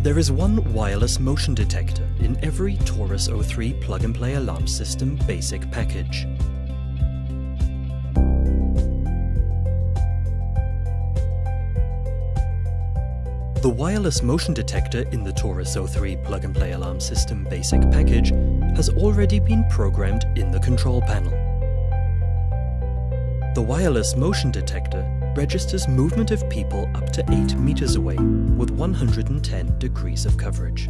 There is one wireless motion detector in every TAURUS 03 plug-and-play alarm system basic package. The wireless motion detector in the TAURUS 03 plug-and-play alarm system basic package has already been programmed in the control panel. The wireless motion detector registers movement of people up to 8 meters away with 110 degrees of coverage.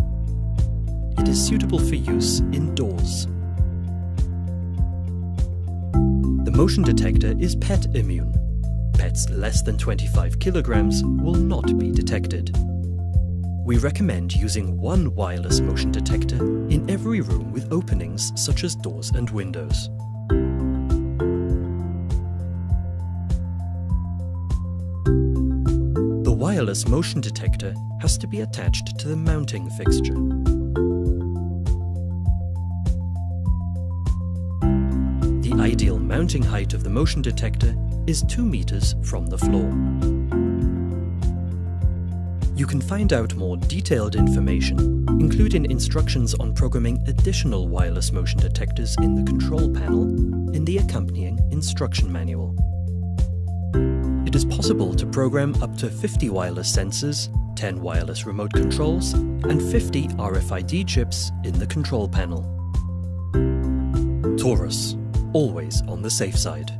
It is suitable for use indoors. The motion detector is PET immune. Pets less than 25 kilograms will not be detected. We recommend using one wireless motion detector in every room with openings such as doors and windows. The wireless motion detector has to be attached to the mounting fixture. The ideal mounting height of the motion detector is 2 meters from the floor. You can find out more detailed information, including instructions on programming additional wireless motion detectors in the control panel, in the accompanying instruction manual. It is possible to program up to 50 wireless sensors, 10 wireless remote controls, and 50 RFID chips in the control panel. TAURUS, always on the safe side.